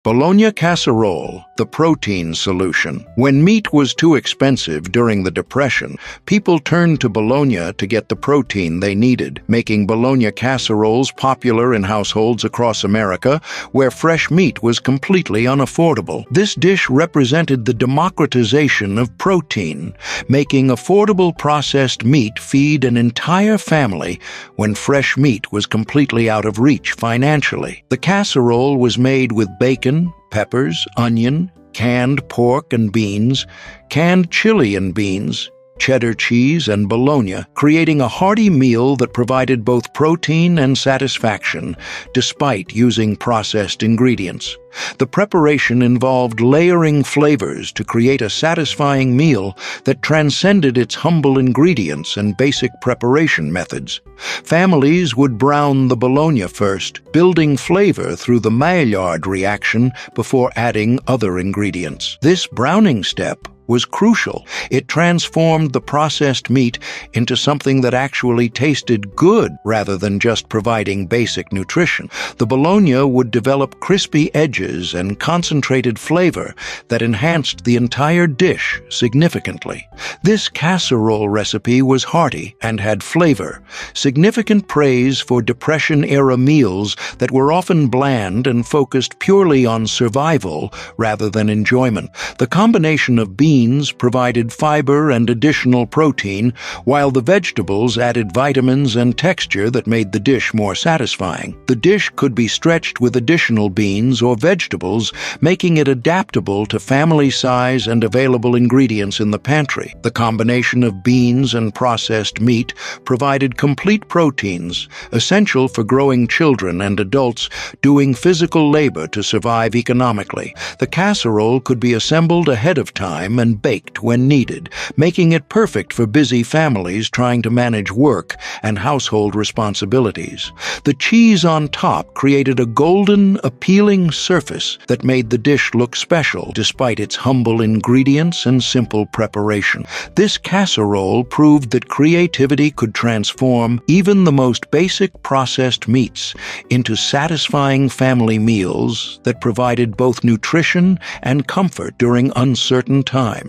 Bologna casserole, the protein solution. When meat was too expensive during the Depression, people turned to bologna to get the protein they needed, making bologna casseroles popular in households across America where fresh meat was completely unaffordable. This dish represented the democratization of protein, making affordable processed meat feed an entire family when fresh meat was completely out of reach financially. The casserole was made with bacon, peppers, onion, canned pork and beans, canned chili and beans, cheddar cheese, and bologna, creating a hearty meal that provided both protein and satisfaction, despite using processed ingredients. The preparation involved layering flavors to create a satisfying meal that transcended its humble ingredients and basic preparation methods. Families would brown the bologna first, building flavor through the Maillard reaction before adding other ingredients. This browning step was crucial. It transformed the processed meat into something that actually tasted good rather than just providing basic nutrition. The bologna would develop crispy edges and concentrated flavor that enhanced the entire dish significantly. This casserole recipe was hearty and had flavor, significant praise for Depression-era meals that were often bland and focused purely on survival rather than enjoyment. The combination of beans provided fiber and additional protein, while the vegetables added vitamins and texture that made the dish more satisfying. The dish could be stretched with additional beans or vegetables, making it adaptable to family size and available ingredients in the pantry. The combination of beans and processed meat provided complete proteins, essential for growing children and adults doing physical labor to survive economically. The casserole could be assembled ahead of time and baked when needed, making it perfect for busy families trying to manage work and household responsibilities. The cheese on top created a golden, appealing surface that made the dish look special despite its humble ingredients and simple preparation. This casserole proved that creativity could transform even the most basic processed meats into satisfying family meals that provided both nutrition and comfort during uncertain times.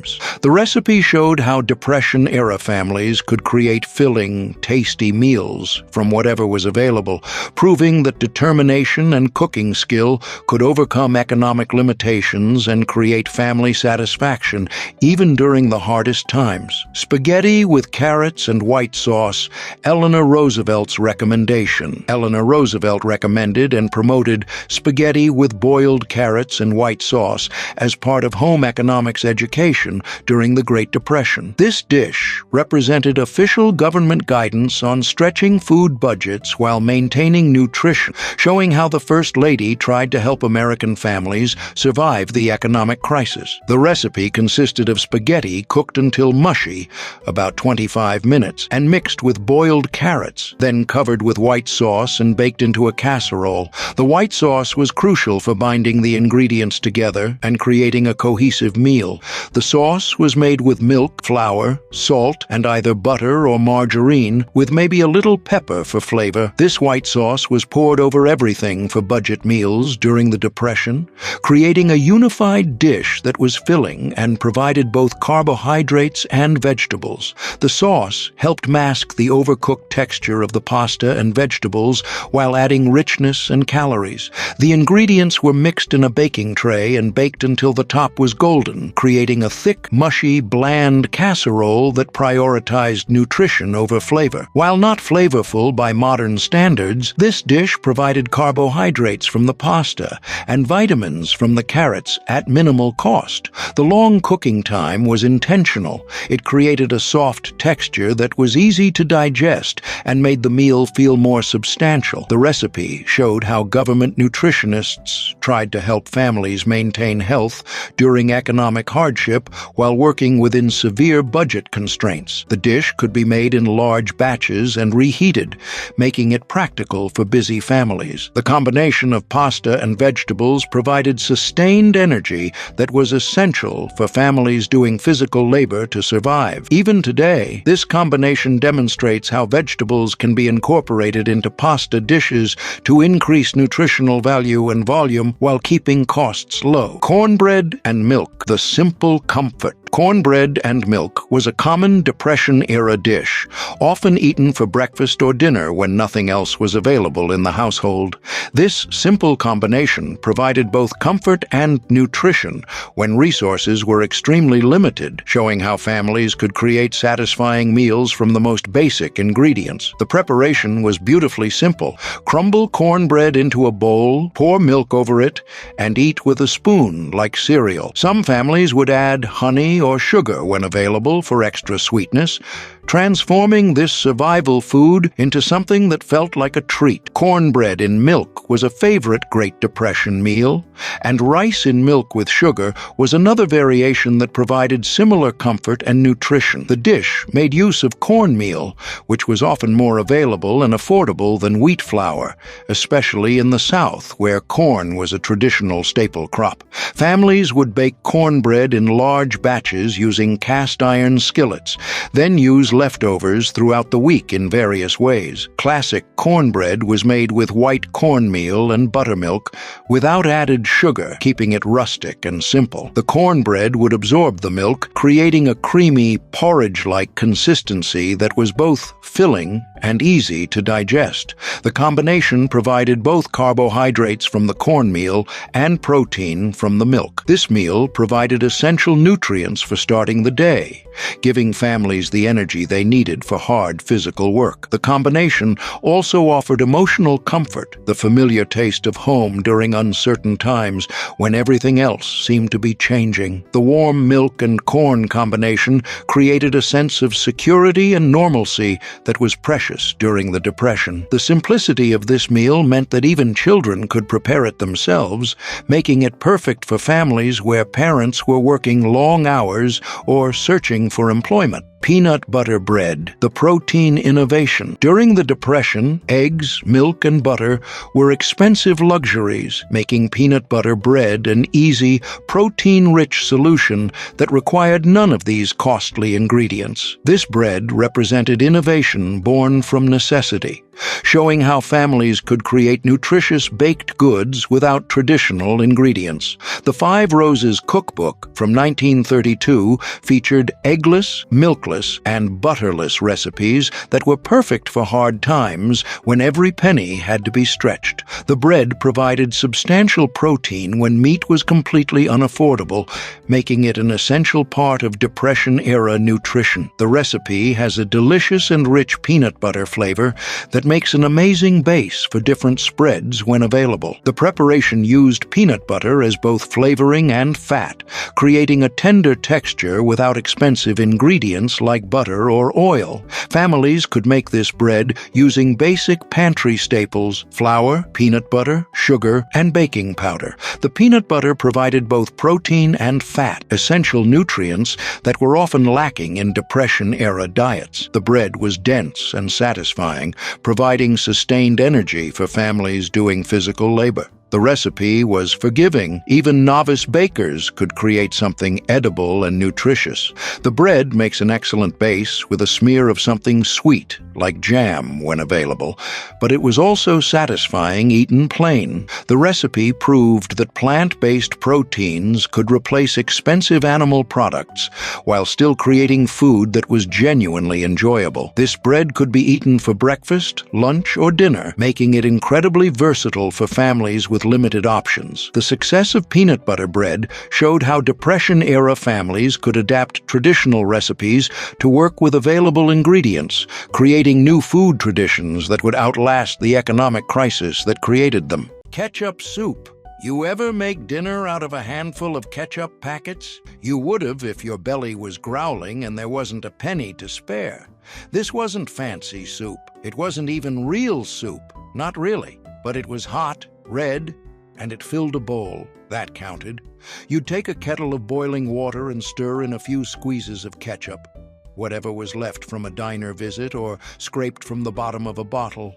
The recipe showed how Depression-era families could create filling, tasty meals from whatever was available, proving that determination and cooking skill could overcome economic limitations and create family satisfaction even during the hardest times. Spaghetti with carrots and white sauce, Eleanor Roosevelt's recommendation. Eleanor Roosevelt recommended and promoted spaghetti with boiled carrots and white sauce as part of home economics education during the Great Depression. This dish represented official government guidance on stretching food budgets while maintaining nutrition, showing how the First Lady tried to help American families survive the economic crisis. The recipe consisted of spaghetti cooked until mushy, about 25 minutes, and mixed with boiled carrots, then covered with white sauce and baked into a casserole. The white sauce was crucial for binding the ingredients together and creating a cohesive meal. The sauce was made with milk, flour, salt, and either butter or margarine, with maybe a little pepper for flavor. This white sauce was poured over everything for budget meals during the Depression, creating a unified dish that was filling and provided both carbohydrates and vegetables. The sauce helped mask the overcooked texture of the pasta and vegetables while adding richness and calories. The ingredients were mixed in a baking tray and baked until the top was golden, creating a thick, mushy, bland casserole that prioritized nutrition over flavor. While not flavorful by modern standards, this dish provided carbohydrates from the pasta and vitamins from the carrots at minimal cost. The long cooking time was intentional. It created a soft texture that was easy to digest and made the meal feel more substantial. The recipe showed how government nutritionists tried to help families maintain health during economic hardship ketchup while working within severe budget constraints. The dish could be made in large batches and reheated, making it practical for busy families. The combination of pasta and vegetables provided sustained energy that was essential for families doing physical labor to survive. Even today, this combination demonstrates how vegetables can be incorporated into pasta dishes to increase nutritional value and volume while keeping costs low. Cornbread and milk, the simple comfort. Cornbread and milk was a common Depression-era dish, often eaten for breakfast or dinner when nothing else was available in the household. This simple combination provided both comfort and nutrition when resources were extremely limited, showing how families could create satisfying meals from the most basic ingredients. The preparation was beautifully simple. Crumble cornbread into a bowl, pour milk over it, and eat with a spoon like cereal. Some families would add honey or sugar when available for extra sweetness, transforming this survival food into something that felt like a treat. Cornbread in milk was a favorite Great Depression meal, and rice in milk with sugar was another variation that provided similar comfort and nutrition. The dish made use of cornmeal, which was often more available and affordable than wheat flour, especially in the South, where corn was a traditional staple crop. Families would bake cornbread in large batches using cast iron skillets, then use leftovers throughout the week in various ways. Classic cornbread was made with white cornmeal and buttermilk without added sugar, keeping it rustic and simple. The cornbread would absorb the milk, creating a creamy, porridge-like consistency that was both filling and easy to digest. The combination provided both carbohydrates from the cornmeal and protein from the milk. This meal provided essential nutrients for starting the day, giving families the energy they needed for hard physical work. The combination also offered emotional comfort, the familiar taste of home during uncertain times when everything else seemed to be changing. The warm milk and corn combination created a sense of security and normalcy that was precious during the Depression. The simplicity of this meal meant that even children could prepare it themselves, making it perfect for families where parents were working long hours or searching for employment. Peanut butter bread, the protein innovation. During the Depression, eggs, milk, and butter were expensive luxuries, making peanut butter bread an easy, protein-rich solution that required none of these costly ingredients. This bread represented innovation born from necessity, showing how families could create nutritious baked goods without traditional ingredients. The Five Roses Cookbook from 1932 featured eggless, milkless, and butterless recipes that were perfect for hard times when every penny had to be stretched. The bread provided substantial protein when meat was completely unaffordable, making it an essential part of Depression-era nutrition. The recipe has a delicious and rich peanut butter flavor that makes an amazing base for different spreads when available. The preparation used peanut butter as both flavoring and fat, creating a tender texture without expensive ingredients like butter or oil. Families could make this bread using basic pantry staples: flour, peanut butter, sugar, and baking powder. The peanut butter provided both protein and fat, essential nutrients that were often lacking in Depression-era diets. The bread was dense and satisfying, providing sustained energy for families doing physical labor. The recipe was forgiving. Even novice bakers could create something edible and nutritious. The bread makes an excellent base with a smear of something sweet, like jam, when available, but it was also satisfying eaten plain. The recipe proved that plant-based proteins could replace expensive animal products while still creating food that was genuinely enjoyable. This bread could be eaten for breakfast, lunch, or dinner, making it incredibly versatile for families with limited options. The success of peanut butter bread showed how Depression-era families could adapt traditional recipes to work with available ingredients, creating new food traditions that would outlast the economic crisis that created them. Ketchup soup. You ever make dinner out of a handful of ketchup packets? You would have if your belly was growling and there wasn't a penny to spare. This wasn't fancy soup. It wasn't even real soup. Not really. But it was hot, red, and it filled a bowl. That counted. You'd take a kettle of boiling water and stir in a few squeezes of ketchup, whatever was left from a diner visit or scraped from the bottom of a bottle.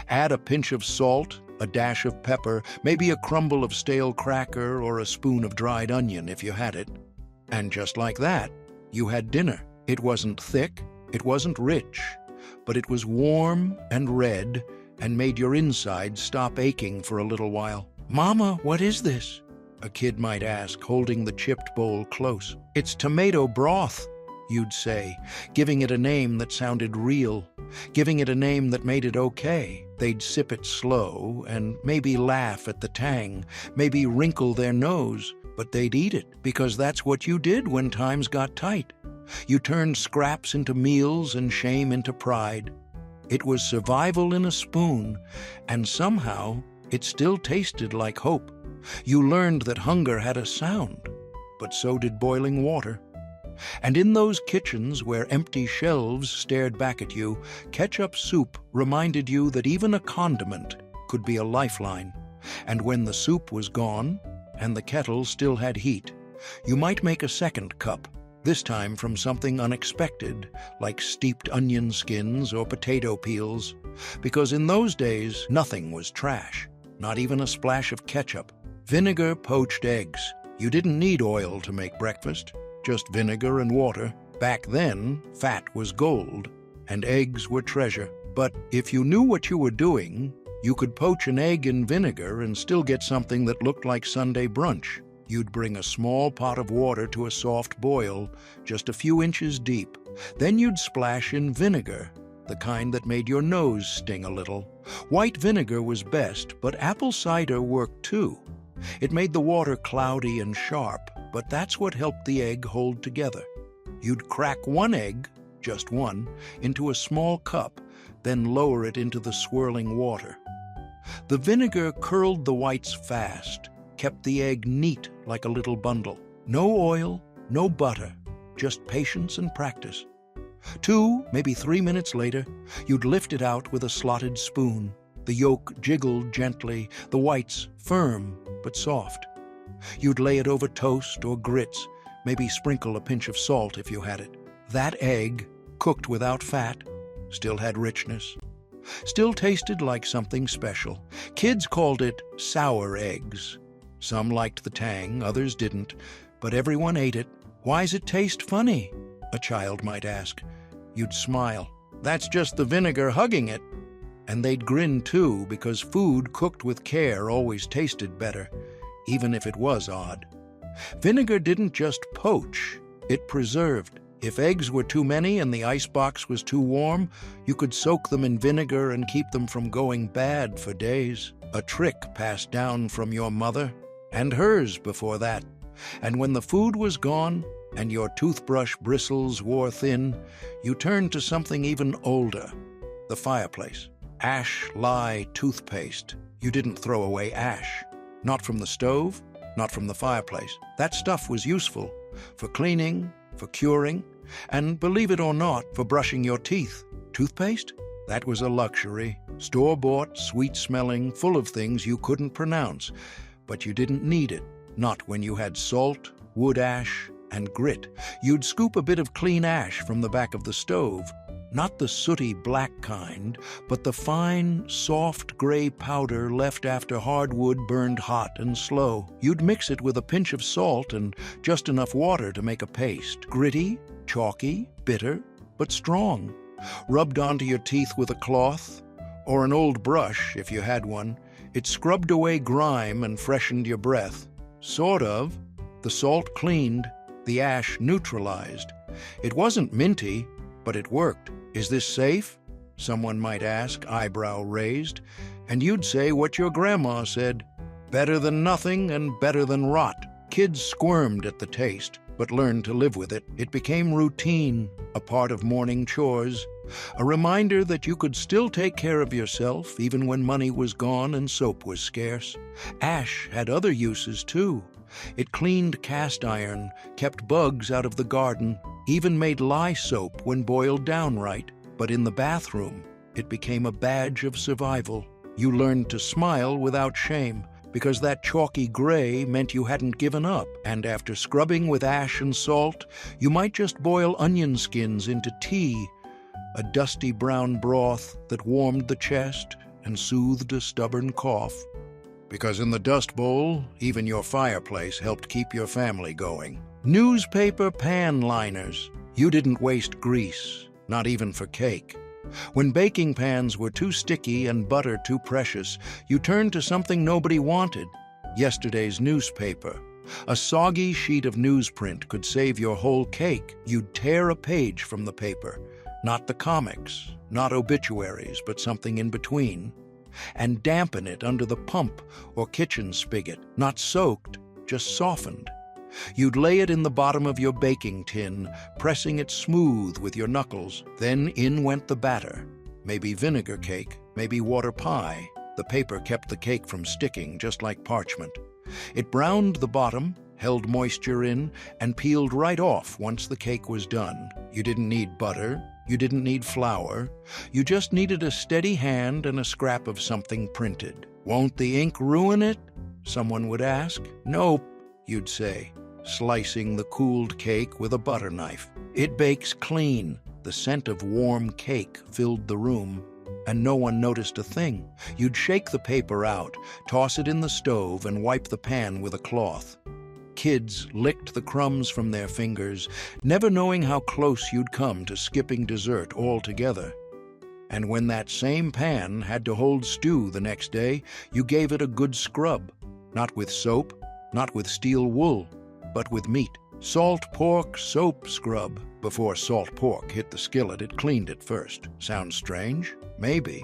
Add a pinch of salt, a dash of pepper, maybe a crumble of stale cracker or a spoon of dried onion if you had it. And just like that, you had dinner. It wasn't thick, it wasn't rich, but it was warm and red and made your insides stop aching for a little while. "Mama, what is this?" a kid might ask, holding the chipped bowl close. "It's tomato broth," you'd say, giving it a name that sounded real, giving it a name that made it okay. They'd sip it slow and maybe laugh at the tang, maybe wrinkle their nose, but they'd eat it because that's what you did when times got tight. You turned scraps into meals and shame into pride. It was survival in a spoon, and somehow it still tasted like hope. You learned that hunger had a sound, but so did boiling water. And in those kitchens where empty shelves stared back at you, ketchup soup reminded you that even a condiment could be a lifeline. And when the soup was gone, and the kettle still had heat, you might make a second cup, this time from something unexpected, like steeped onion skins or potato peels, because in those days nothing was trash, not even a splash of ketchup. Vinegar poached eggs. You didn't need oil to make breakfast, just vinegar and water. Back then, fat was gold, and eggs were treasure. But if you knew what you were doing, you could poach an egg in vinegar and still get something that looked like Sunday brunch. You'd bring a small pot of water to a soft boil, just a few inches deep. Then you'd splash in vinegar, the kind that made your nose sting a little. White vinegar was best, but apple cider worked too. It made the water cloudy and sharp, but that's what helped the egg hold together. You'd crack one egg, just one, into a small cup, then lower it into the swirling water. The vinegar curled the whites fast, kept the egg neat like a little bundle. No oil, no butter, just patience and practice. 2, maybe 3 minutes later, you'd lift it out with a slotted spoon. The yolk jiggled gently, the whites firm but soft. You'd lay it over toast or grits, maybe sprinkle a pinch of salt if you had it. That egg, cooked without fat, still had richness, still tasted like something special. Kids called it sour eggs. Some liked the tang, others didn't, but everyone ate it. "Why's it taste funny?" a child might ask. You'd smile. "That's just the vinegar hugging it." And they'd grin too, because food cooked with care always tasted better, even if it was odd. Vinegar didn't just poach, it preserved. If eggs were too many and the icebox was too warm, you could soak them in vinegar and keep them from going bad for days. A trick passed down from your mother, and hers before that. And when the food was gone, and your toothbrush bristles wore thin, you turned to something even older, the fireplace. Ash lye toothpaste. You didn't throw away ash. Not from the stove, not from the fireplace. That stuff was useful for cleaning, for curing, and believe it or not, for brushing your teeth. Toothpaste? That was a luxury. Store-bought, sweet-smelling, full of things you couldn't pronounce. But you didn't need it. Not when you had salt, wood ash, and grit. You'd scoop a bit of clean ash from the back of the stove. Not the sooty black kind, but the fine, soft gray powder left after hardwood burned hot and slow. You'd mix it with a pinch of salt and just enough water to make a paste. Gritty, chalky, bitter, but strong. Rubbed onto your teeth with a cloth, or an old brush if you had one. It scrubbed away grime and freshened your breath. Sort of. The salt cleaned, the ash neutralized. It wasn't minty, but it worked. "Is this safe?" someone might ask, eyebrow raised. And you'd say what your grandma said, "Better than nothing and better than rot." Kids squirmed at the taste, but learned to live with it. It became routine, a part of morning chores, a reminder that you could still take care of yourself even when money was gone and soap was scarce. Ash had other uses too. It cleaned cast iron, kept bugs out of the garden, even made lye soap when boiled down right. But in the bathroom, it became a badge of survival. You learned to smile without shame, because that chalky gray meant you hadn't given up, and after scrubbing with ash and salt, you might just boil onion skins into tea, a dusty brown broth that warmed the chest and soothed a stubborn cough. Because in the Dust Bowl, even your fireplace helped keep your family going. Newspaper pan liners. You didn't waste grease, not even for cake. When baking pans were too sticky and butter too precious, you turned to something nobody wanted: yesterday's newspaper. A soggy sheet of newsprint could save your whole cake. You'd tear a page from the paper, not the comics, not obituaries, but something in between, and dampen it under the pump or kitchen spigot, not soaked, just softened. You'd lay it in the bottom of your baking tin, pressing it smooth with your knuckles. Then in went the batter. Maybe vinegar cake, maybe water pie. The paper kept the cake from sticking, just like parchment. It browned the bottom, held moisture in, and peeled right off once the cake was done. You didn't need butter. You didn't need flour. You just needed a steady hand and a scrap of something printed. "Won't the ink ruin it?" someone would ask. "Nope," you'd say, slicing the cooled cake with a butter knife. "It bakes clean." The scent of warm cake filled the room, and no one noticed a thing. You'd shake the paper out, toss it in the stove, and wipe the pan with a cloth. Kids licked the crumbs from their fingers, never knowing how close you'd come to skipping dessert altogether. And when that same pan had to hold stew the next day, you gave it a good scrub, not with soap, not with steel wool, but with meat. Salt pork soap scrub. Before salt pork hit the skillet, it cleaned it first. Sounds strange? Maybe.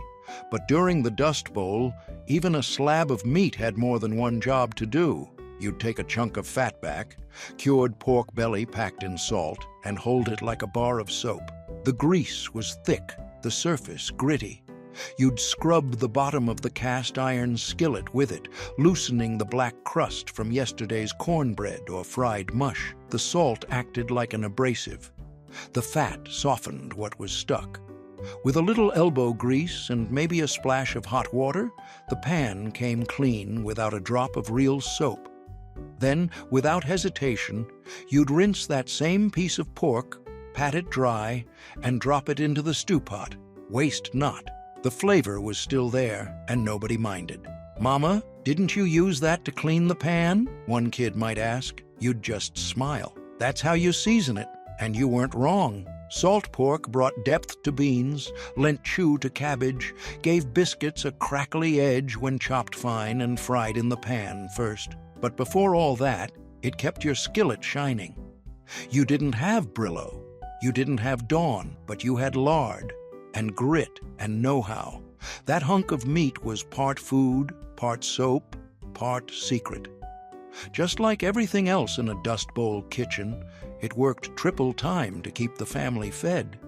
But during the Dust Bowl, even a slab of meat had more than one job to do. You'd take a chunk of fatback, cured pork belly packed in salt, and hold it like a bar of soap. The grease was thick, the surface gritty. You'd scrub the bottom of the cast iron skillet with it, loosening the black crust from yesterday's cornbread or fried mush. The salt acted like an abrasive. The fat softened what was stuck. With a little elbow grease and maybe a splash of hot water, the pan came clean without a drop of real soap. Then, without hesitation, you'd rinse that same piece of pork, pat it dry, and drop it into the stew pot. Waste not. The flavor was still there, and nobody minded. "Mama, didn't you use that to clean the pan?" one kid might ask. You'd just smile. That's how you season it, and you weren't wrong. Salt pork brought depth to beans, lent chew to cabbage, gave biscuits a crackly edge when chopped fine and fried in the pan first. But before all that, it kept your skillet shining. You didn't have Brillo, you didn't have Dawn, but you had lard and grit and know-how. That hunk of meat was part food, part soap, part secret. Just like everything else in a Dust Bowl kitchen, it worked triple time to keep the family fed.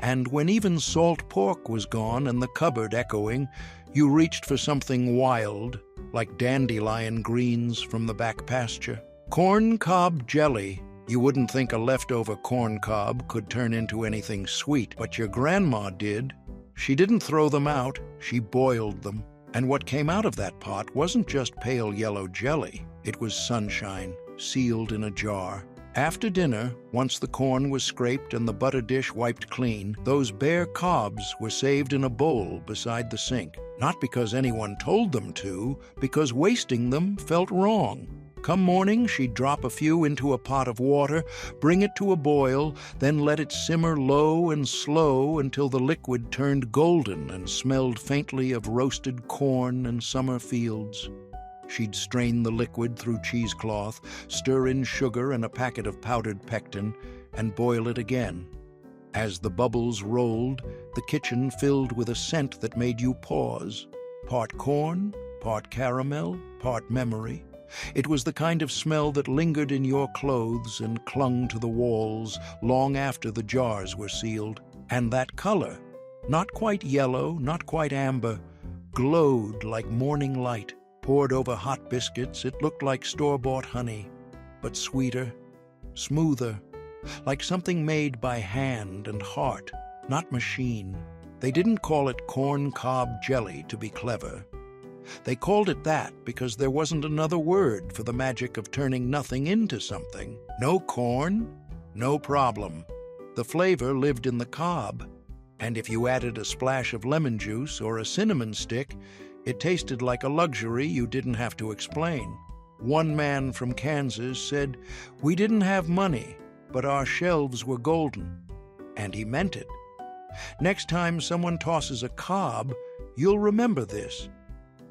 And when even salt pork was gone and the cupboard echoing, you reached for something wild, like dandelion greens from the back pasture. Corn cob jelly. You wouldn't think a leftover corn cob could turn into anything sweet, but your grandma did. She didn't throw them out, she boiled them. And what came out of that pot wasn't just pale yellow jelly. It was sunshine, sealed in a jar. After dinner, once the corn was scraped and the butter dish wiped clean, those bare cobs were saved in a bowl beside the sink. Not because anyone told them to, because wasting them felt wrong. Come morning, she'd drop a few into a pot of water, bring it to a boil, then let it simmer low and slow until the liquid turned golden and smelled faintly of roasted corn and summer fields. She'd strain the liquid through cheesecloth, stir in sugar and a packet of powdered pectin, and boil it again. As the bubbles rolled, the kitchen filled with a scent that made you pause. Part corn, part caramel, part memory. It was the kind of smell that lingered in your clothes and clung to the walls long after the jars were sealed. And that color, not quite yellow, not quite amber, glowed like morning light. Poured over hot biscuits, it looked like store-bought honey, but sweeter, smoother, like something made by hand and heart, not machine. They didn't call it corn cob jelly to be clever. They called it that because there wasn't another word for the magic of turning nothing into something. No corn, no problem. The flavor lived in the cob, and if you added a splash of lemon juice or a cinnamon stick, it tasted like a luxury you didn't have to explain. One man from Kansas said, "We didn't have money, but our shelves were golden." And he meant it. Next time someone tosses a cob, you'll remember this,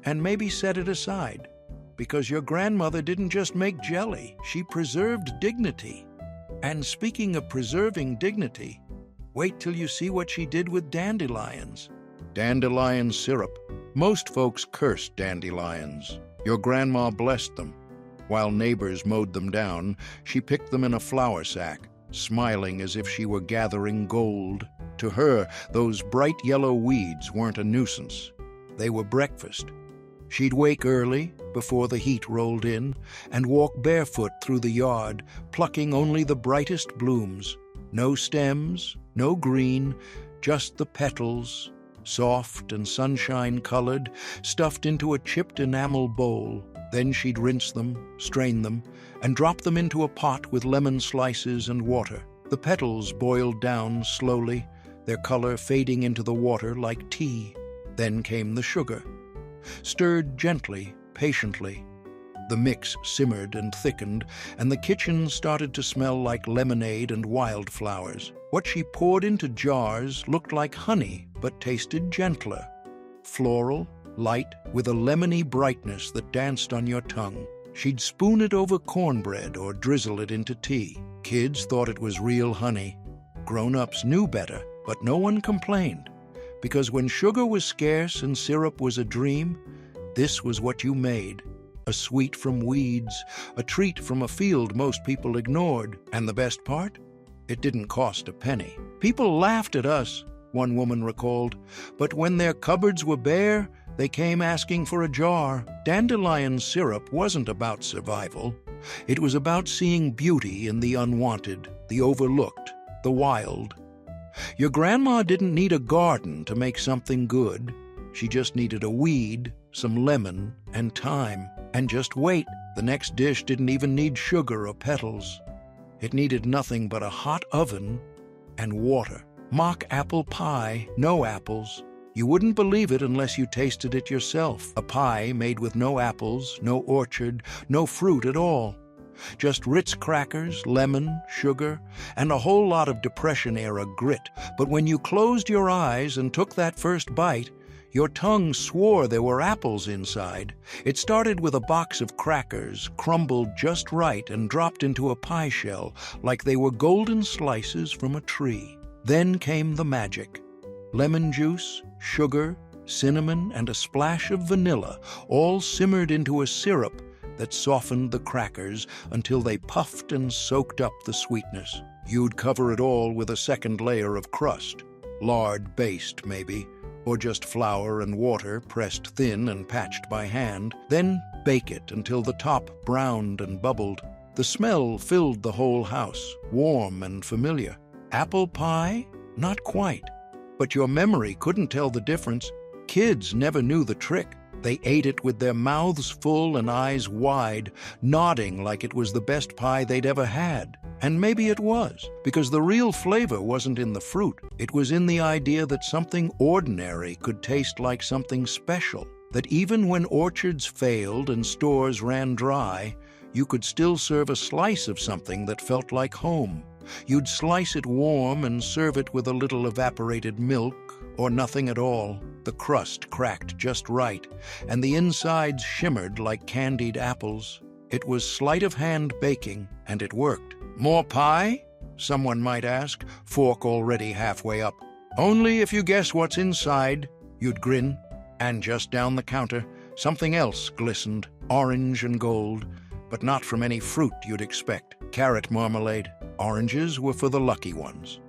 and maybe set it aside, because your grandmother didn't just make jelly, she preserved dignity. And speaking of preserving dignity, wait till you see what she did with dandelions. Dandelion syrup. Most folks cursed dandelions. Your grandma blessed them. While neighbors mowed them down, she picked them in a flour sack, smiling as if she were gathering gold. To her, those bright yellow weeds weren't a nuisance. They were breakfast. She'd wake early, before the heat rolled in, and walk barefoot through the yard, plucking only the brightest blooms. No stems, no green, just the petals, soft and sunshine-colored, stuffed into a chipped enamel bowl. Then she'd rinse them, strain them, and drop them into a pot with lemon slices and water. The petals boiled down slowly, their color fading into the water like tea. Then came the sugar, stirred gently, patiently. The mix simmered and thickened, and the kitchen started to smell like lemonade and wildflowers. What she poured into jars looked like honey, but tasted gentler. Floral, light, with a lemony brightness that danced on your tongue. She'd spoon it over cornbread or drizzle it into tea. Kids thought it was real honey. Grown-ups knew better, but no one complained. Because when sugar was scarce and syrup was a dream, this was what you made. A sweet from weeds, a treat from a field most people ignored. And the best part? It didn't cost a penny. People laughed at us, one woman recalled, but when their cupboards were bare, they came asking for a jar. Dandelion syrup wasn't about survival. It was about seeing beauty in the unwanted, the overlooked, the wild. Your grandma didn't need a garden to make something good. She just needed a weed, some lemon, and time. And just wait, the next dish didn't even need sugar or petals. It needed nothing but a hot oven and water. Mock apple pie, no apples. You wouldn't believe it unless you tasted it yourself. A pie made with no apples, no orchard, no fruit at all. Just Ritz crackers, lemon, sugar, and a whole lot of Depression-era grit. But when you closed your eyes and took that first bite, your tongue swore there were apples inside. It started with a box of crackers, crumbled just right and dropped into a pie shell like they were golden slices from a tree. Then came the magic. Lemon juice, sugar, cinnamon, and a splash of vanilla, all simmered into a syrup that softened the crackers until they puffed and soaked up the sweetness. You'd cover it all with a second layer of crust, lard-based maybe, or just flour and water pressed thin and patched by hand. Then bake it until the top browned and bubbled. The smell filled the whole house, warm and familiar. Apple pie? Not quite. But your memory couldn't tell the difference. Kids never knew the trick. They ate it with their mouths full and eyes wide, nodding like it was the best pie they'd ever had. And maybe it was, because the real flavor wasn't in the fruit. It was in the idea that something ordinary could taste like something special. That even when orchards failed and stores ran dry, you could still serve a slice of something that felt like home. You'd slice it warm and serve it with a little evaporated milk, or nothing at all. The crust cracked just right, and the insides shimmered like candied apples. It was sleight-of-hand baking, and it worked. More pie? Someone might ask, fork already halfway up. Only if you guess what's inside, you'd grin. And just down the counter, something else glistened, orange and gold, but not from any fruit you'd expect. Carrot marmalade. Oranges were for the lucky ones,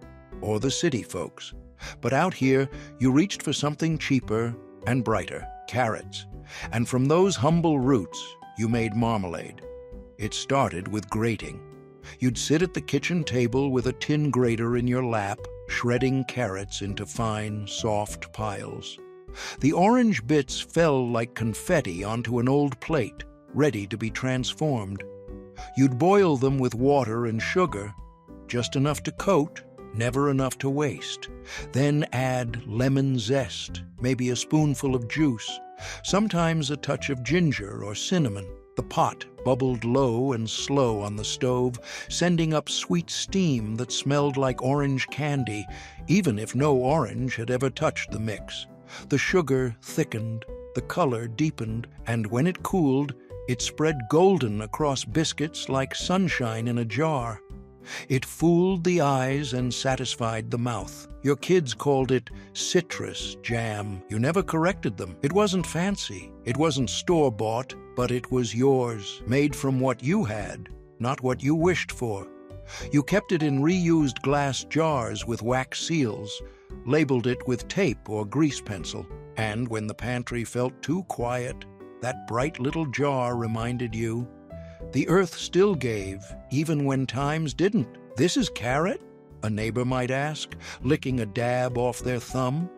or the city folks. But out here, you reached for something cheaper and brighter, carrots. And from those humble roots, you made marmalade. It started with grating. You'd sit at the kitchen table with a tin grater in your lap, shredding carrots into fine, soft piles. The orange bits fell like confetti onto an old plate, ready to be transformed. You'd boil them with water and sugar, just enough to coat, never enough to waste. Then add lemon zest, maybe a spoonful of juice, sometimes a touch of ginger or cinnamon. The pot bubbled low and slow on the stove, sending up sweet steam that smelled like orange candy, even if no orange had ever touched the mix. The sugar thickened, the color deepened, and when it cooled, it spread golden across biscuits like sunshine in a jar. It fooled the eyes and satisfied the mouth. Your kids called it citrus jam. You never corrected them. It wasn't fancy. It wasn't store-bought, but it was yours, made from what you had, not what you wished for. You kept it in reused glass jars with wax seals, labeled it with tape or grease pencil, and when the pantry felt too quiet, that bright little jar reminded you, the earth still gave, even when times didn't. This is carrot? A neighbor might ask, licking a dab off their thumb.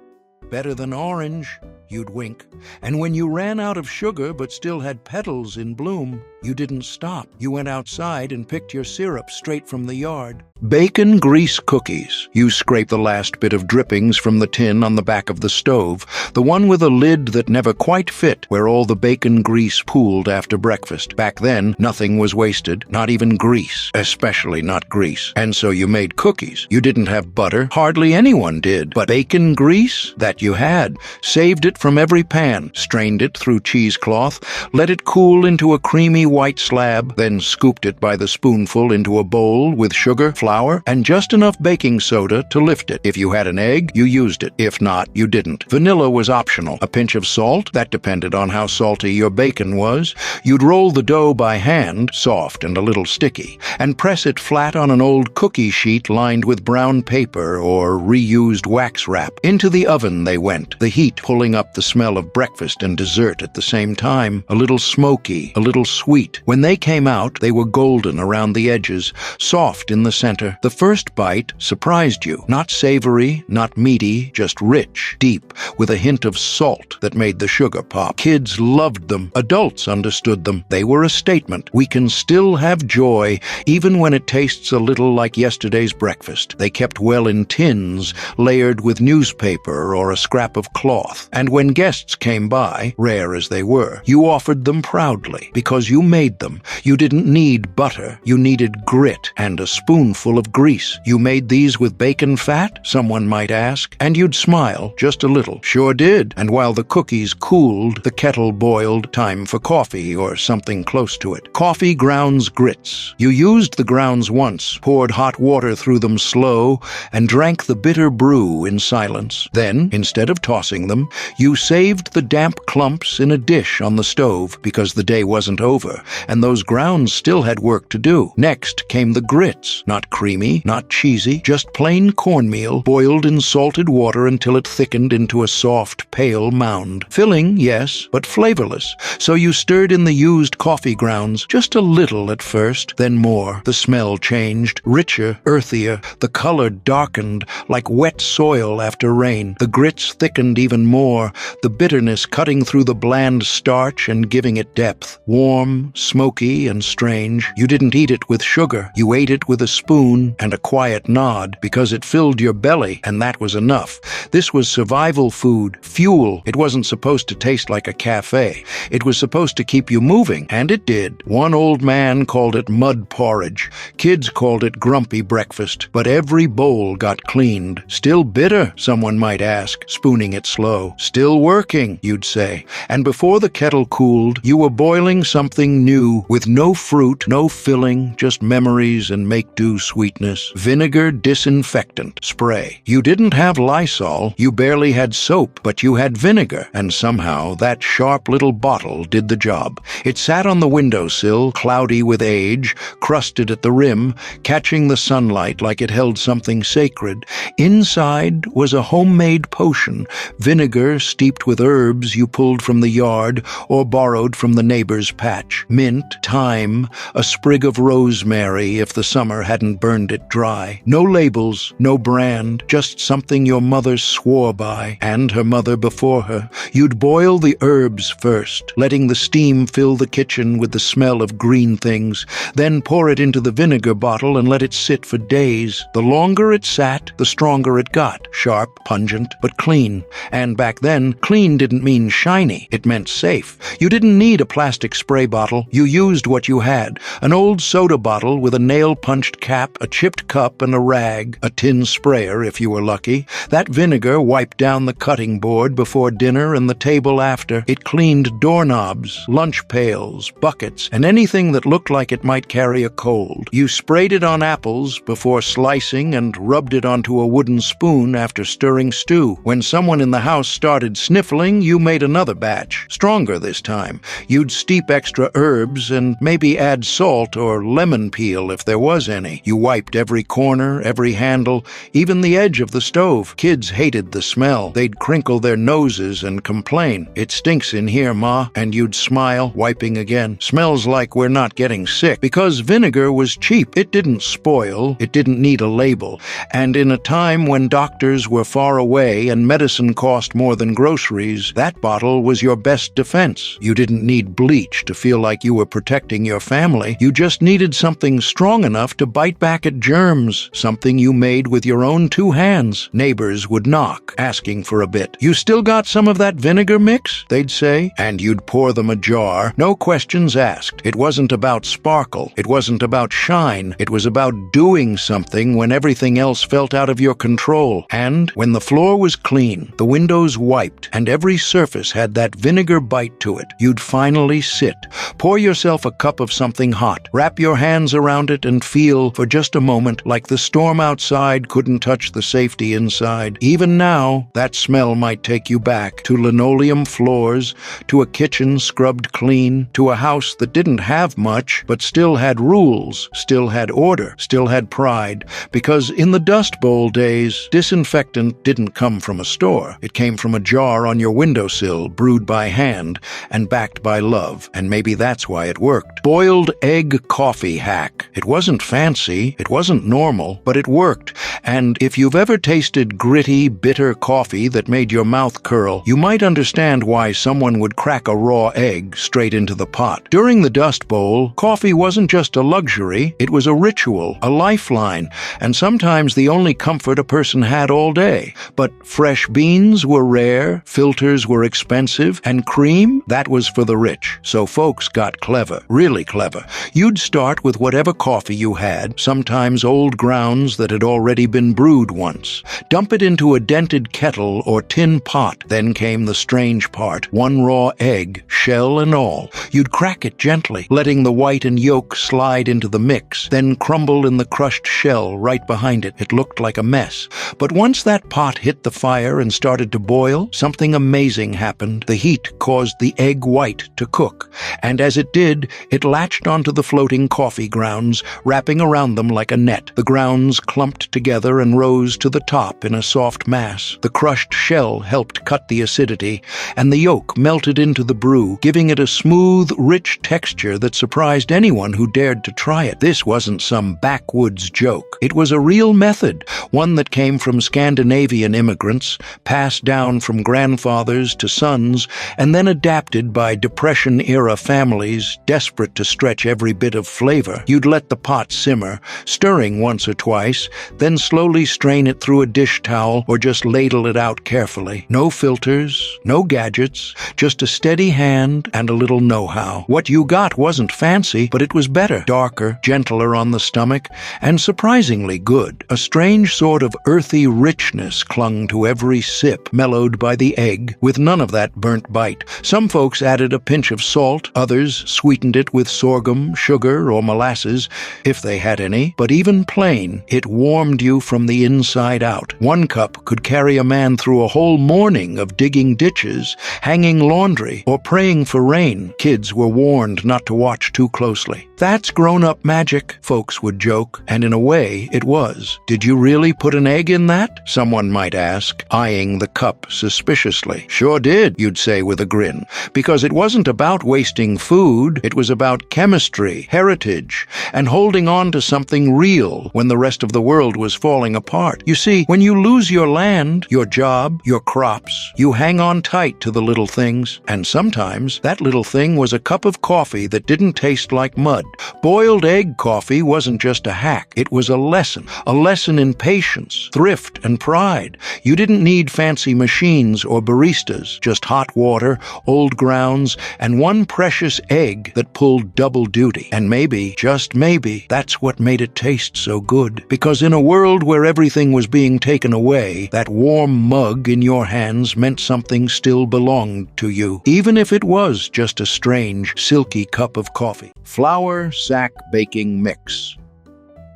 Better than orange, you'd wink. And when you ran out of sugar but still had petals in bloom, you didn't stop. You went outside and picked your syrup straight from the yard. Bacon grease cookies. You scrape the last bit of drippings from the tin on the back of the stove, the one with a lid that never quite fit, where all the bacon grease pooled after breakfast. Back then, nothing was wasted, not even grease, especially not grease. And so you made cookies. You didn't have butter, hardly anyone did, but bacon grease, that you had. Saved it from every pan, strained it through cheesecloth, let it cool into a creamy white slab, then scooped it by the spoonful into a bowl with sugar, flour, and just enough baking soda to lift it. If you had an egg, you used it. If not, you didn't. Vanilla was optional. A pinch of salt, that depended on how salty your bacon was. You'd roll the dough by hand, soft and a little sticky, and press it flat on an old cookie sheet lined with brown paper or reused wax wrap. Into the oven they went, the heat pulling up the smell of breakfast and dessert at the same time, a little smoky, a little sweet. When they came out, they were golden around the edges, soft in the center. The first bite surprised you. Not savory, not meaty, just rich, deep, with a hint of salt that made the sugar pop. Kids loved them. Adults understood them. They were a statement. We can still have joy, even when it tastes a little like yesterday's breakfast. They kept well in tins, layered with newspaper or a scrap of cloth. And when guests came by, rare as they were, you offered them proudly, because you made them. You didn't need butter. You needed grit and a spoonful of grease. You made these with bacon fat? Someone might ask. And you'd smile, just a little. Sure did. And while the cookies cooled, the kettle boiled, time for coffee or something close to it. Coffee grounds grits. You used the grounds once, poured hot water through them slow, and drank the bitter brew in silence. Then, instead of tossing them, you saved the damp clumps in a dish on the stove because the day wasn't over, and those grounds still had work to do. Next came the grits, not creamy, not cheesy, just plain cornmeal, boiled in salted water until it thickened into a soft, pale mound. Filling, yes, but flavorless. So you stirred in the used coffee grounds, just a little at first, then more. The smell changed, richer, earthier. The color darkened, like wet soil after rain. The grits thickened even more, the bitterness cutting through the bland starch and giving it depth. Warm, smoky, and strange. You didn't eat it with sugar. You ate it with a spoon and a quiet nod, because it filled your belly, and that was enough. This was survival food, fuel. It wasn't supposed to taste like a cafe. It was supposed to keep you moving, and it did. One old man called it mud porridge. Kids called it grumpy breakfast. But every bowl got cleaned. Still bitter, someone might ask, spooning it slow. Still working, you'd say. And before the kettle cooled, you were boiling something new, with no fruit, no filling, just memories and make-do sweetness. Vinegar disinfectant spray. You didn't have Lysol, you barely had soap, but you had vinegar, and somehow that sharp little bottle did the job. It sat on the windowsill, cloudy with age, crusted at the rim, catching the sunlight like it held something sacred. Inside was a homemade potion, vinegar steeped with herbs you pulled from the yard or borrowed from the neighbor's patch. mint, thyme, a sprig of rosemary if the summer hadn't burned it dry. No labels, no brand, just something your mother swore by, and her mother before her. You'd boil the herbs first, letting the steam fill the kitchen with the smell of green things, then pour it into the vinegar bottle and let it sit for days. The longer it sat, the stronger it got. Sharp, pungent, but clean. And back then, clean didn't mean shiny. It meant safe. You didn't need a plastic spray bottle. You used what you had. An old soda bottle with a nail-punched cap, a chipped cup, and a rag. A tin sprayer, if you were lucky. That vinegar wiped down the cutting board before dinner and the table after. It cleaned doorknobs, lunch pails, buckets, and anything that looked like it might carry a cold. You sprayed it on apples before slicing and rubbed it onto a wooden spoon after stirring stew. When someone in the house started sniffling, you made another batch, stronger this time. You'd steep extra herbs and maybe add salt or lemon peel if there was any. You wiped every corner, every handle, even the edge of the stove. Kids hated the smell. They'd crinkle their noses and complain, "It stinks in here, Ma," and you'd smile, wiping again. "Smells like we're not getting sick." Because vinegar was cheap. It didn't spoil. It didn't need a label. And in a time when doctors were far away and medicine cost more than groceries, that bottle was your best defense. You didn't need bleach to feel like you were protecting your family. You just needed something strong enough to bite back at germs, something you made with your own two hands. Neighbors would knock, asking for a bit. "You still got some of that vinegar mix?" they'd say, and you'd pour them a jar, no questions asked. It wasn't about sparkle. It wasn't about shine. It was about doing something when everything else felt out of your control. And when the floor was clean, the windows wiped, and every surface had that vinegar bite to it, you'd finally sit. Pour yourself a cup of something hot. Wrap your hands around it and feel, for just a moment, like the storm outside couldn't touch the safety inside. Even now, that smell might take you back to linoleum floors, to a kitchen scrubbed clean, to a house that didn't have much, but still had rules, still had order, still had pride. Because in the Dust Bowl days, disinfectant didn't come from a store. It came from a jar on your windowsill, brewed by hand and backed by love. And maybe that's why it worked. Boiled egg coffee hack. It wasn't fancy, it wasn't normal, but it worked. And if you've ever tasted gritty, bitter coffee that made your mouth curl, you might understand why someone would crack a raw egg straight into the pot. During the Dust Bowl, coffee wasn't just a luxury, it was a ritual, a lifeline, and sometimes the only comfort a person had all day. But fresh beans were rare, filters were expensive, and cream, that was for the rich. So folks got clever, really clever. You'd start with whatever coffee you had, sometimes old grounds that had already been brewed once. Dump it into a dented kettle or tin pot. Then came the strange part, one raw egg, shell and all. You'd crack it gently, letting the white and yolk slide into the mix, then crumble in the crushed shell right behind it. It looked like a mess. But once that pot hit the fire and started to boil, something amazing happened. The heat caused the egg white to cook, and as it did, it latched onto the floating coffee grounds, wrapping around them like a net. The grounds clumped together and rose to the top in a soft mass. The crushed shell helped cut the acidity, and the yolk melted into the brew, giving it a smooth, rich texture that surprised anyone who dared to try it. This wasn't some backwoods joke. It was a real method, one that came from Scandinavian immigrants, passed down from grandfathers to sons, and then adapted by Depression-era families desperate to stretch every bit of flavor. You'd let the pot simmer, stirring once or twice, then slowly strain it through a dish towel or just ladle it out carefully. No filters, no gadgets, just a steady hand and a little know-how. What you got wasn't fancy, but it was better, darker, gentler on the stomach, and surprisingly good. A strange sort of earthy richness clung to every sip, mellowed by the egg, with none of that burnt bite. Some folks added a pinch of salt, others sweetened it with sorghum, sugar, or molasses, if they had any, but even plain, it warmed you from the inside out. One cup could carry a man through a whole morning of digging ditches, hanging laundry, or praying for rain. Kids were warned not to watch too closely. "That's grown-up magic," folks would joke, and in a way, it was. "Did you really put an egg in that?" someone might ask, eyeing the cup suspiciously. "Sure did," you'd say with a grin, because it wasn't about wasting food. food, it was about chemistry, heritage, and holding on to something real when the rest of the world was falling apart. You see, when you lose your land, your job, your crops, you hang on tight to the little things. And sometimes that little thing was a cup of coffee that didn't taste like mud. Boiled egg coffee wasn't just a hack. It was a lesson in patience, thrift, and pride. You didn't need fancy machines or baristas, just hot water, old grounds, and one precious egg that pulled double duty. And maybe, just maybe, that's what made it taste so good. Because in a world where everything was being taken away, that warm mug in your hands meant something still belonged to you, even if it was just a strange, silky cup of coffee. Flour sack baking mix.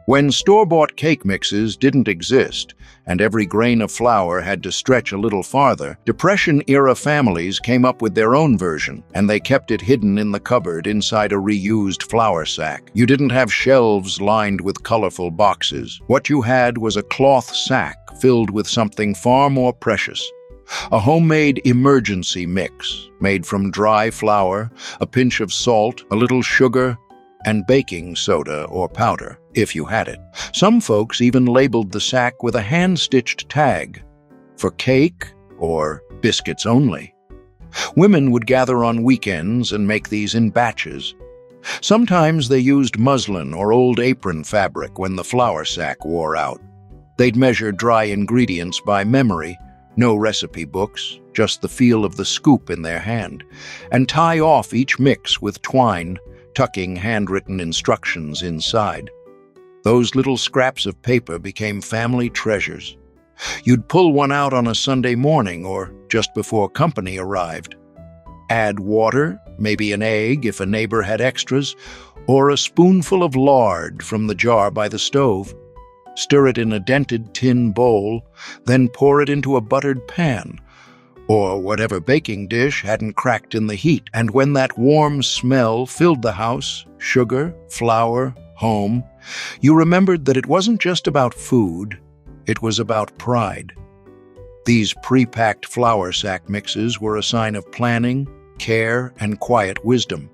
When store-bought cake mixes didn't exist, and every grain of flour had to stretch a little farther, Depression-era families came up with their own version, and they kept it hidden in the cupboard inside a reused flour sack. You didn't have shelves lined with colorful boxes. What you had was a cloth sack filled with something far more precious. A homemade emergency mix, made from dry flour, a pinch of salt, a little sugar, and baking soda or powder, if you had it. Some folks even labeled the sack with a hand-stitched tag, for cake or biscuits only. Women would gather on weekends and make these in batches. Sometimes they used muslin or old apron fabric when the flour sack wore out. They'd measure dry ingredients by memory, no recipe books, just the feel of the scoop in their hand, and tie off each mix with twine, tucking handwritten instructions inside. Those little scraps of paper became family treasures. You'd pull one out on a Sunday morning or just before company arrived. Add water, maybe an egg if a neighbor had extras, or a spoonful of lard from the jar by the stove. Stir it in a dented tin bowl, then pour it into a buttered pan, or whatever baking dish hadn't cracked in the heat. And when that warm smell filled the house, sugar, flour, home, you remembered that it wasn't just about food, it was about pride. These pre-packed flour sack mixes were a sign of planning, care, and quiet wisdom.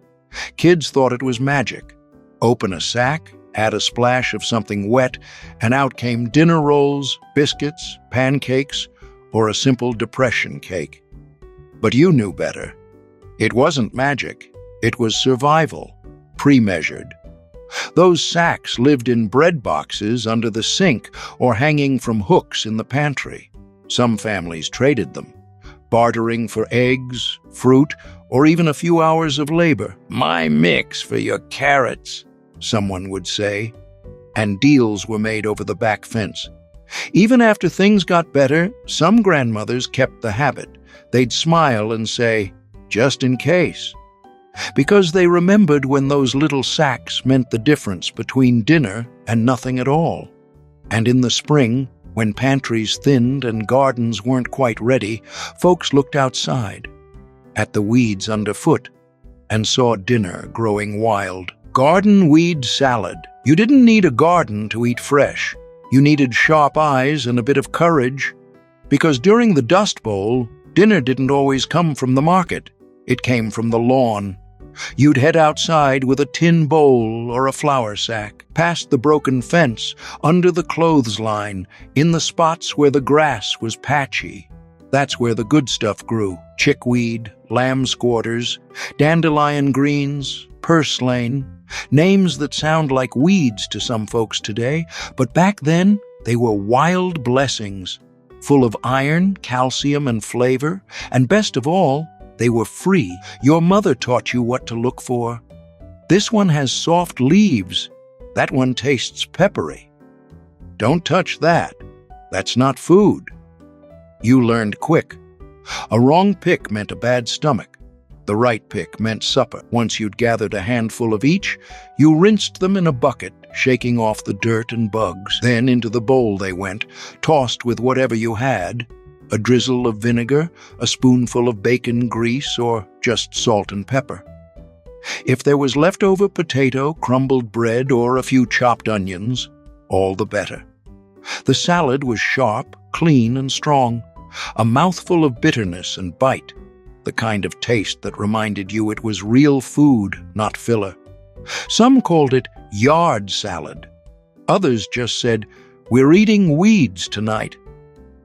Kids thought it was magic. Open a sack, add a splash of something wet, and out came dinner rolls, biscuits, pancakes, or a simple depression cake. But you knew better. It wasn't magic. It was survival, pre-measured. Those sacks lived in bread boxes under the sink or hanging from hooks in the pantry. Some families traded them, bartering for eggs, fruit, or even a few hours of labor. "My mix for your carrots," someone would say, and deals were made over the back fence. Even after things got better, some grandmothers kept the habit. They'd smile and say, "Just in case," because they remembered when those little sacks meant the difference between dinner and nothing at all. And in the spring, when pantries thinned and gardens weren't quite ready, folks looked outside, at the weeds underfoot, and saw dinner growing wild. Garden weed salad. You didn't need a garden to eat fresh. You needed sharp eyes and a bit of courage, because during the Dust Bowl, dinner didn't always come from the market. It came from the lawn. You'd head outside with a tin bowl or a flour sack, past the broken fence, under the clothesline, in the spots where the grass was patchy. That's where the good stuff grew: chickweed, lamb's quarters, dandelion greens, purslane, names that sound like weeds to some folks today, but back then they were wild blessings, full of iron, calcium, and flavor, and best of all, they were free. Your mother taught you what to look for. This one has soft leaves. That one tastes peppery. Don't touch that. That's not food. You learned quick. A wrong pick meant a bad stomach. The right pick meant supper. Once you'd gathered a handful of each, you rinsed them in a bucket, shaking off the dirt and bugs. Then into the bowl they went, tossed with whatever you had: a drizzle of vinegar, a spoonful of bacon grease, or just salt and pepper. If there was leftover potato, crumbled bread, or a few chopped onions, all the better. The salad was sharp, clean, and strong, a mouthful of bitterness and bite. the kind of taste that reminded you it was real food, not filler. Some called it yard salad. Others just said, "We're eating weeds tonight."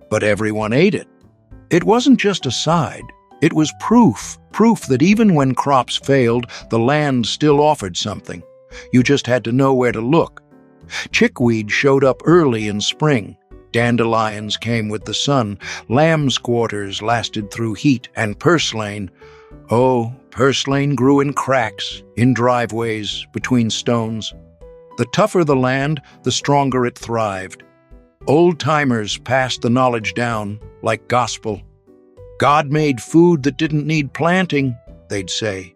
But everyone ate it. It wasn't just a side. It was proof that even when crops failed, the land still offered something. You just had to know where to look. Chickweed showed up early in spring. Dandelions came with the sun. Lamb's quarters lasted through heat. And purslane, purslane grew in cracks, in driveways, between stones. The tougher the land, the stronger it thrived. Old-timers passed the knowledge down like gospel. God made food that didn't need planting, they'd say.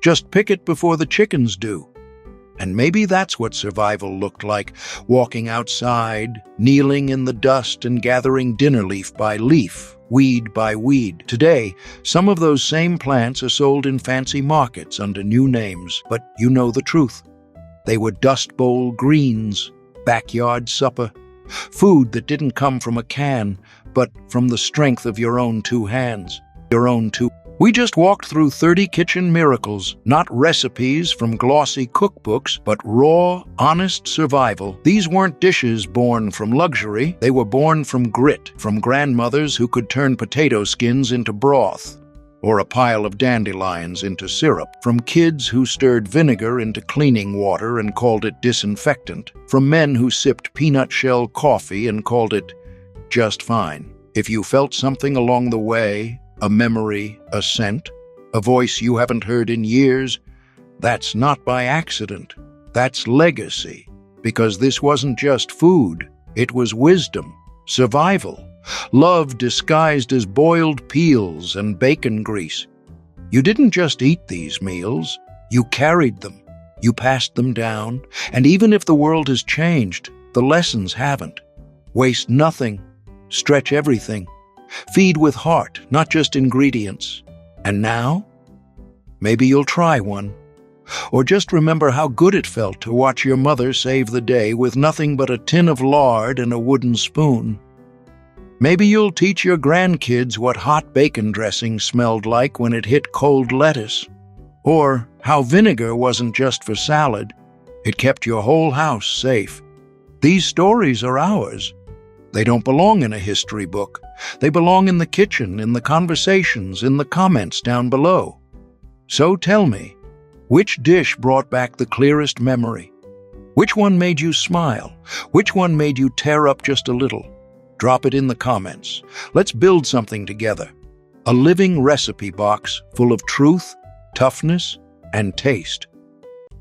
Just pick it before the chickens do. And maybe that's what survival looked like, walking outside, kneeling in the dust and gathering dinner leaf by leaf, weed by weed. Today, some of those same plants are sold in fancy markets under new names, but you know the truth. They were Dust Bowl greens, backyard supper, food that didn't come from a can, but from the strength of your own two hands, We just walked through 30 kitchen miracles, not recipes from glossy cookbooks, but raw, honest survival. These weren't dishes born from luxury. They were born from grit, from grandmothers who could turn potato skins into broth, or a pile of dandelions into syrup, from kids who stirred vinegar into cleaning water and called it disinfectant, from men who sipped peanut shell coffee and called it just fine. If you felt something along the way, a memory, a scent, a voice you haven't heard in years, that's not by accident. That's legacy. Because this wasn't just food. It was wisdom, survival, love disguised as boiled peels and bacon grease. You didn't just eat these meals. You carried them. You passed them down. And even if the world has changed, the lessons haven't. Waste nothing. Stretch everything. Feed with heart, not just ingredients. And now? Maybe you'll try one. Or just remember how good it felt to watch your mother save the day with nothing but a tin of lard and a wooden spoon. Maybe you'll teach your grandkids what hot bacon dressing smelled like when it hit cold lettuce. Or how vinegar wasn't just for salad. It kept your whole house safe. These stories are ours. They don't belong in a history book. They belong in the kitchen, in the conversations, in the comments down below. So tell me, which dish brought back the clearest memory? Which one made you smile? Which one made you tear up just a little? Drop it in the comments. Let's build something together. A living recipe box full of truth, toughness, and taste.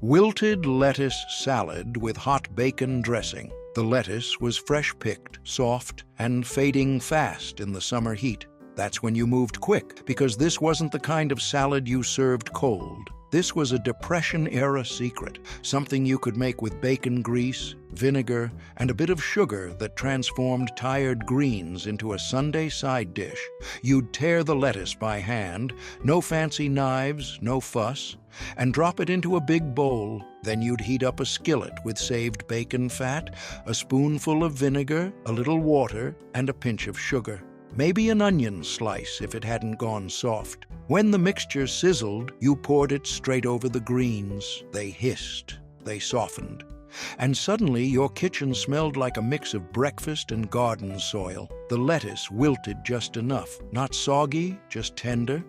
Wilted lettuce salad with hot bacon dressing. The lettuce was fresh-picked, soft, and fading fast in the summer heat. That's when you moved quick, because this wasn't the kind of salad you served cold. This was a Depression-era secret, something you could make with bacon grease, vinegar, and a bit of sugar that transformed tired greens into a Sunday side dish. You'd tear the lettuce by hand, no fancy knives, no fuss, and drop it into a big bowl. Then you'd heat up a skillet with saved bacon fat, a spoonful of vinegar, a little water, and a pinch of sugar. Maybe an onion slice if it hadn't gone soft. When the mixture sizzled, you poured it straight over the greens. They hissed, they softened. And suddenly your kitchen smelled like a mix of breakfast and garden soil. The lettuce wilted just enough, not soggy, just tender.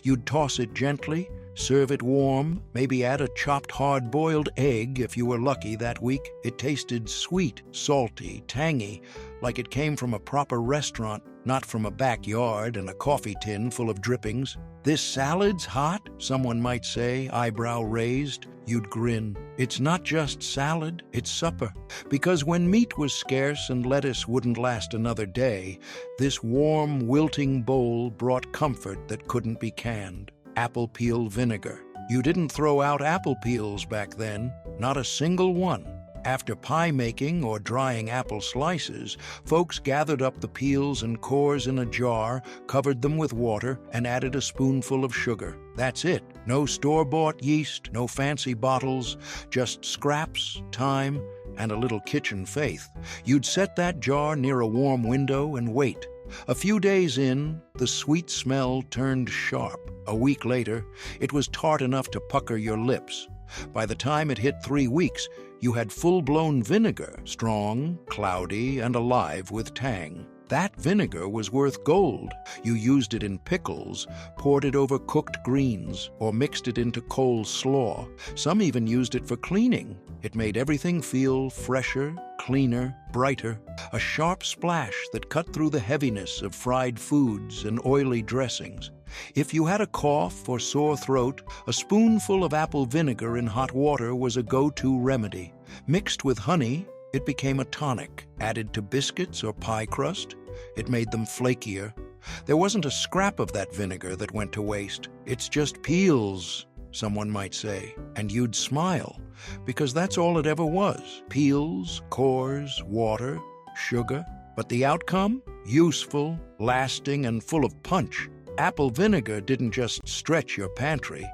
You'd toss it gently, serve it warm, maybe add a chopped hard-boiled egg if you were lucky that week. It tasted sweet, salty, tangy, like it came from a proper restaurant, not from a backyard and a coffee tin full of drippings. "This salad's hot," someone might say, eyebrow raised. You'd grin. It's not just salad, it's supper. Because when meat was scarce and lettuce wouldn't last another day, this warm, wilting bowl brought comfort that couldn't be canned. Apple peel vinegar. You didn't throw out apple peels back then, not a single one. After pie making or drying apple slices, folks gathered up the peels and cores in a jar, covered them with water, and added a spoonful of sugar. That's it. No store-bought yeast, no fancy bottles, just scraps, time, and a little kitchen faith. You'd set that jar near a warm window and wait. A few days in, the sweet smell turned sharp. A week later, it was tart enough to pucker your lips. By the time it hit 3 weeks, you had full-blown vinegar, strong, cloudy, and alive with tang. That vinegar was worth gold. You used it in pickles, poured it over cooked greens, or mixed it into coleslaw. Some even used it for cleaning. It made everything feel fresher, cleaner, brighter. A sharp splash that cut through the heaviness of fried foods and oily dressings. If you had a cough or sore throat, a spoonful of apple vinegar in hot water was a go-to remedy. Mixed with honey, it became a tonic. Added to biscuits or pie crust, it made them flakier. There wasn't a scrap of that vinegar that went to waste. It's just peels, someone might say, and you'd smile, because that's all it ever was. Peels, cores, water, sugar. But the outcome? Useful, lasting, and full of punch. Apple vinegar didn't just stretch your pantry.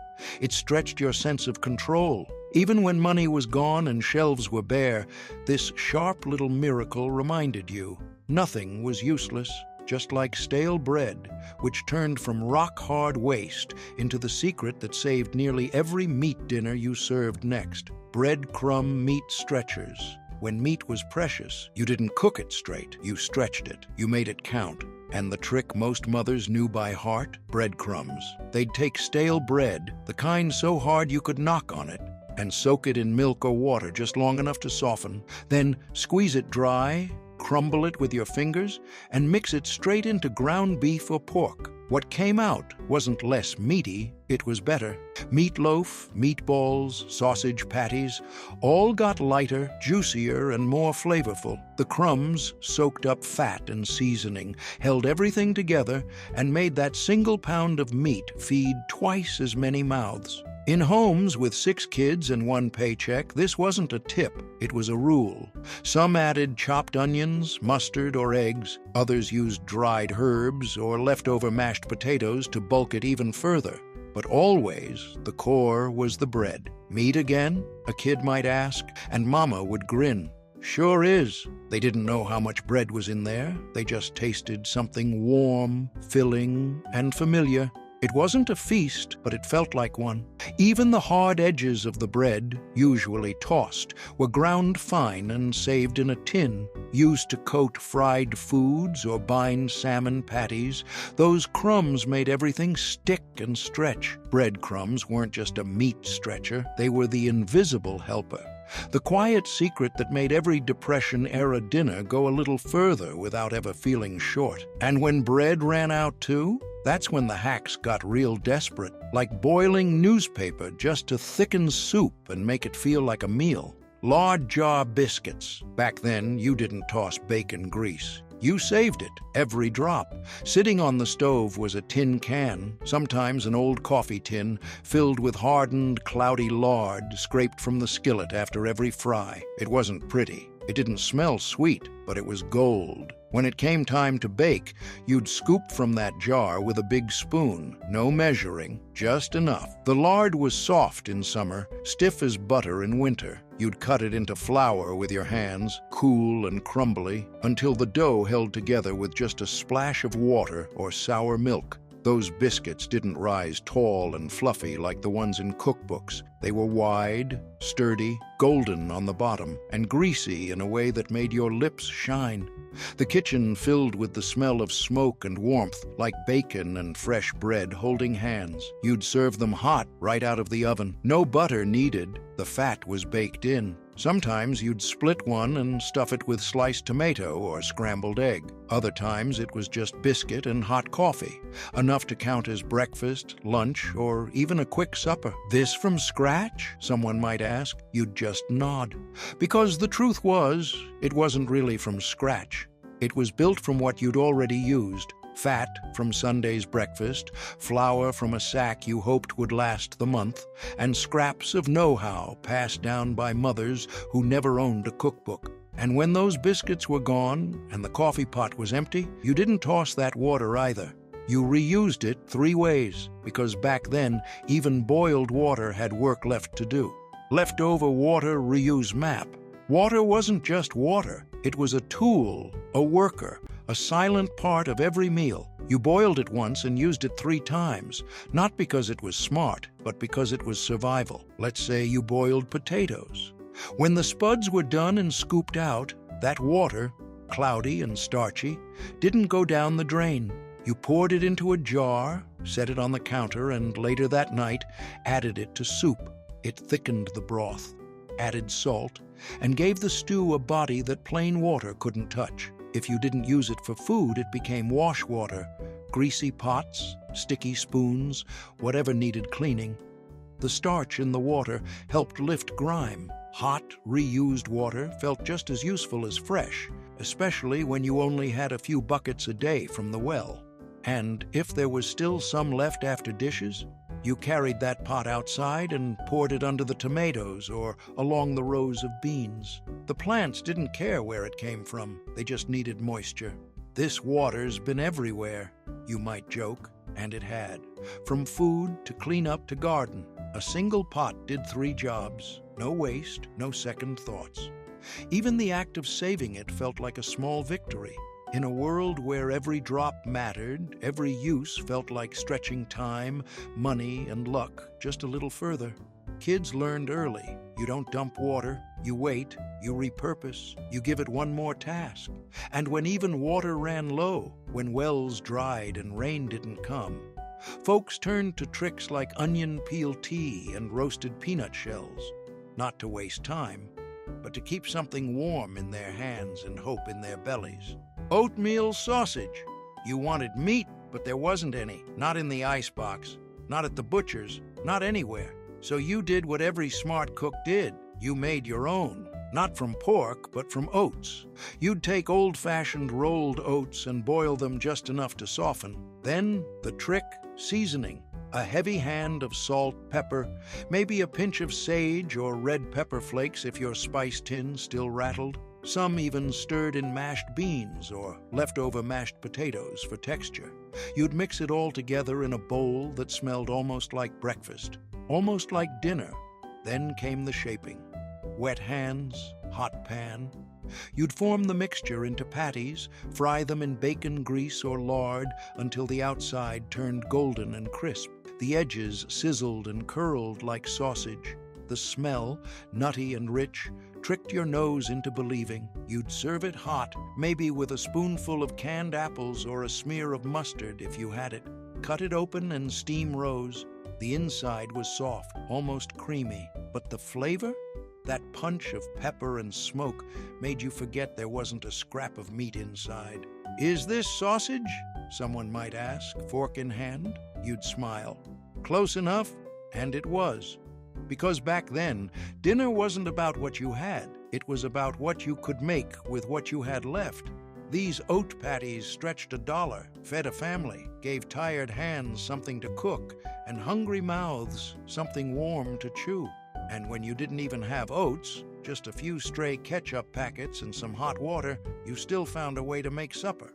It stretched your sense of control. Even when money was gone and shelves were bare, this sharp little miracle reminded you nothing was useless, just like stale bread, which turned from rock-hard waste into the secret that saved nearly every meat dinner you served next. Breadcrumb meat stretchers. When meat was precious, you didn't cook it straight, you stretched it, you made it count. And the trick most mothers knew by heart? Breadcrumbs. They'd take stale bread, the kind so hard you could knock on it, and soak it in milk or water just long enough to soften, then squeeze it dry, crumble it with your fingers, and mix it straight into ground beef or pork. What came out wasn't less meaty, it was better. Meatloaf, meatballs, sausage patties, all got lighter, juicier, and more flavorful. The crumbs soaked up fat and seasoning, held everything together, and made that single pound of meat feed twice as many mouths. In homes with 6 kids and 1 paycheck, this wasn't a tip, it was a rule. Some added chopped onions, mustard, or eggs. Others used dried herbs or leftover mashed potatoes to bulk it even further. But always, the core was the bread. Meat again? A kid might ask, and Mama would grin. Sure is. They didn't know how much bread was in there. They just tasted something warm, filling, and familiar. It wasn't a feast, but it felt like one. Even the hard edges of the bread, usually tossed, were ground fine and saved in a tin, used to coat fried foods or bind salmon patties. Those crumbs made everything stick and stretch. Breadcrumbs weren't just a meat stretcher, they were the invisible helper. The quiet secret that made every Depression-era dinner go a little further without ever feeling short. And when bread ran out too, that's when the hacks got real desperate, like boiling newspaper just to thicken soup and make it feel like a meal. Lard jar biscuits. Back then, you didn't toss bacon grease. You saved it, every drop. Sitting on the stove was a tin can, sometimes an old coffee tin, filled with hardened, cloudy lard scraped from the skillet after every fry. It wasn't pretty. It didn't smell sweet, but it was gold. When it came time to bake, you'd scoop from that jar with a big spoon. No measuring, just enough. The lard was soft in summer, stiff as butter in winter. You'd cut it into flour with your hands, cool and crumbly, until the dough held together with just a splash of water or sour milk. Those biscuits didn't rise tall and fluffy like the ones in cookbooks. They were wide, sturdy, golden on the bottom, and greasy in a way that made your lips shine. The kitchen filled with the smell of smoke and warmth, like bacon and fresh bread holding hands. You'd serve them hot right out of the oven. No butter needed. The fat was baked in. Sometimes you'd split one and stuff it with sliced tomato or scrambled egg. Other times it was just biscuit and hot coffee, enough to count as breakfast, lunch, or even a quick supper. This from scratch? Someone might ask. You'd just nod. Because the truth was, it wasn't really from scratch. It was built from what you'd already used. Fat from Sunday's breakfast, flour from a sack you hoped would last the month, and scraps of know-how passed down by mothers who never owned a cookbook. And when those biscuits were gone and the coffee pot was empty, you didn't toss that water either. You reused it 3 ways, because back then even boiled water had work left to do. Leftover water reuse map. Water wasn't just water. It was a tool, a worker, a silent part of every meal. You boiled it once and used it 3 times, not because it was smart, but because it was survival. Let's say you boiled potatoes. When the spuds were done and scooped out, that water, cloudy and starchy, didn't go down the drain. You poured it into a jar, set it on the counter, and later that night added it to soup. It thickened the broth, added salt, and gave the stew a body that plain water couldn't touch. If you didn't use it for food, it became wash water, greasy pots, sticky spoons, whatever needed cleaning. The starch in the water helped lift grime. Hot, reused water felt just as useful as fresh, especially when you only had a few buckets a day from the well. And if there was still some left after dishes, you carried that pot outside and poured it under the tomatoes or along the rows of beans. The plants didn't care where it came from, they just needed moisture. This water's been everywhere, you might joke, and it had. From food to cleanup to garden, a single pot did 3 jobs. No waste, no second thoughts. Even the act of saving it felt like a small victory. In a world where every drop mattered, every use felt like stretching time, money, and luck just a little further. Kids learned early. You don't dump water, you wait, you repurpose, you give it one more task. And when even water ran low, when wells dried and rain didn't come, folks turned to tricks like onion peel tea and roasted peanut shells, not to waste time, but to keep something warm in their hands and hope in their bellies. Oatmeal sausage. You wanted meat, but there wasn't any. Not in the icebox, not at the butcher's, not anywhere. So you did what every smart cook did. You made your own. Not from pork, but from oats. You'd take old-fashioned rolled oats and boil them just enough to soften. Then, the trick, seasoning. A heavy hand of salt, pepper, maybe a pinch of sage or red pepper flakes if your spice tin still rattled. Some even stirred in mashed beans or leftover mashed potatoes for texture. You'd mix it all together in a bowl that smelled almost like breakfast, almost like dinner. Then came the shaping. Wet hands, hot pan. You'd form the mixture into patties, fry them in bacon grease or lard until the outside turned golden and crisp. The edges sizzled and curled like sausage. The smell, nutty and rich, tricked your nose into believing. You'd serve it hot, maybe with a spoonful of canned apples or a smear of mustard if you had it. Cut it open and steam rose. The inside was soft, almost creamy, but the flavor? That punch of pepper and smoke made you forget there wasn't a scrap of meat inside. "Is this sausage?" someone might ask, fork in hand. You'd smile. Close enough, and it was. Because back then, dinner wasn't about what you had. It was about what you could make with what you had left. These oat patties stretched $1, fed a family, gave tired hands something to cook, and hungry mouths something warm to chew. And when you didn't even have oats, just a few stray ketchup packets and some hot water, you still found a way to make supper.